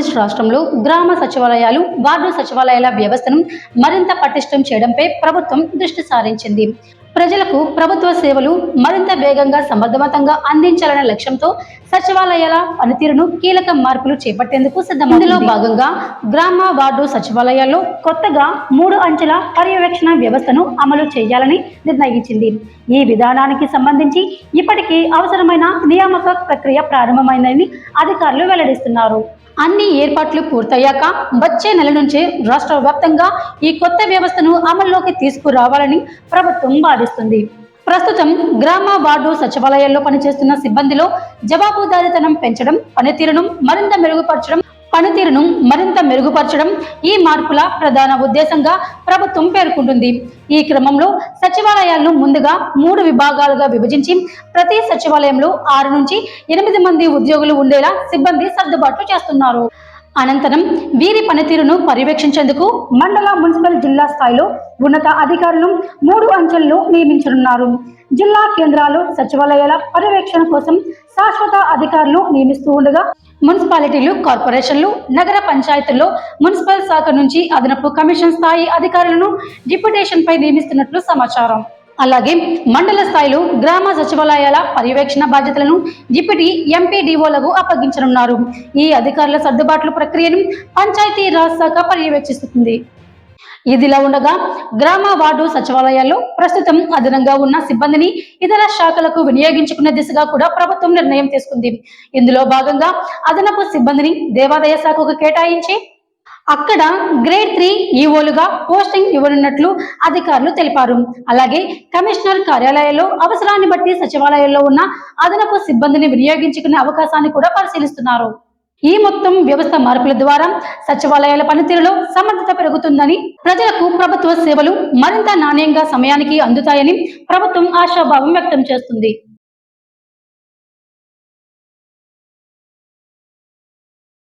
ఆంధ్రప్రదేశ్ రాష్ట్రంలో గ్రామ సచివాలయాలు, వార్డు సచివాలయాల వ్యవస్థను మరింత పటిష్టం చేయడంపై ప్రభుత్వం దృష్టి సారించింది. ప్రజలకు ప్రభుత్వ సేవలు మరింత వేగంగా, సమర్థవంతంగా అందించాలనే లక్ష్యంతో సచివాలయాల పనితీరును కీలక మార్పులు చేపట్టేందుకు సిద్ధమైంది. ఇందులో భాగంగా గ్రామ, వార్డు సచివాలయాల్లో కొత్తగా 3 అంచెల పర్యవేక్షణ వ్యవస్థను అమలు చేయాలని నిర్ణయించింది. ఈ విధానానికి సంబంధించి ఇప్పటికే అవసరమైన నియామక ప్రక్రియ ప్రారంభమైందని అధికారులు వెల్లడిస్తున్నారు. అన్ని ఏర్పాట్లు పూర్తయ్యాక వచ్చే నెల నుంచే రాష్ట్ర వ్యాప్తంగా ఈ కొత్త వ్యవస్థను అమల్లోకి తీసుకురావాలని ప్రభుత్వం భావిస్తుంది. ప్రస్తుతం గ్రామ, వార్డు సచివాలయాల్లో పనిచేస్తున్న సిబ్బందిలో జవాబుదారీతనం పెంచడం, పనితీరును మరింత మెరుగుపరచడం ఈ మార్పుల ప్రధాన ఉద్దేశంగా ప్రభుత్వం పేర్కొంటుంది. ఈ క్రమంలో సచివాలయాలను ముందుగా 3 విభాగాలుగా విభజించి ప్రతి సచివాలయంలో 6 నుంచి 8 మంది ఉద్యోగులు ఉండేలా సిబ్బంది సర్దుబాట్లు చేస్తున్నారు. అనంతరం వీరి పనితీరును పర్యవేక్షించేందుకు మండల, మున్సిపల్, జిల్లా స్థాయిలో ఉన్నత అధికారులను 3 అంచెల్లో నియమించనున్నారు. జిల్లా కేంద్రాలు సచివాలయాల పర్యవేక్షణ కోసం శాశ్వత అధికారులు నియమిస్తూ ఉండగా, మున్సిపాలిటీలు, కార్పొరేషన్లు, నగర పంచాయతీల్లో మున్సిపల్ శాఖ నుంచి అదనపు కమిషన్ స్థాయి అధికారులను డిప్యుటేషన్ పై నియమిస్తున్నట్లు సమాచారం. అలాగే మండల స్థాయిలో గ్రామ సచివాలయాల పర్యవేక్షణ బాధ్యతలను డిప్యూటీ ఎంపీడీఓలకు అప్పగించనున్నారు. ఈ అధికారుల సర్దుబాట్ల ప్రక్రియను పంచాయతీ రాజ్ శాఖ పర్యవేక్షిస్తుంది. ఇదిలా ఉండగా గ్రామ, వార్డు సచివాలయాల్లో ప్రస్తుతం అదనంగా ఉన్న సిబ్బందిని ఇతర శాఖలకు వినియోగించుకునే దిశగా కూడా ప్రభుత్వం నిర్ణయం తీసుకుంది. ఇందులో భాగంగా అదనపు సిబ్బందిని దేవాదాయ శాఖకు కేటాయించి అక్కడ గ్రేడ్ 3 ఈఓలుగా పోస్టింగ్ ఇవ్వనున్నట్లు అధికారులు తెలిపారు. అలాగే కమిషనర్ కార్యాలయాల్లో అవసరాన్ని బట్టి సచివాలయాల్లో ఉన్న అదనపు సిబ్బందిని వినియోగించుకునే అవకాశాన్ని కూడా పరిశీలిస్తున్నారు. ఈ మొత్తం వ్యవస్థ మార్పుల ద్వారా సచివాలయాల పనితీరులో సమర్థత పెరుగుతుందని, ప్రజలకు ప్రభుత్వ సేవలు మరింత నాణ్యంగా, సమయానికి అందుతాయని ప్రభుత్వం ఆశాభావం వ్యక్తం చేస్తుంది.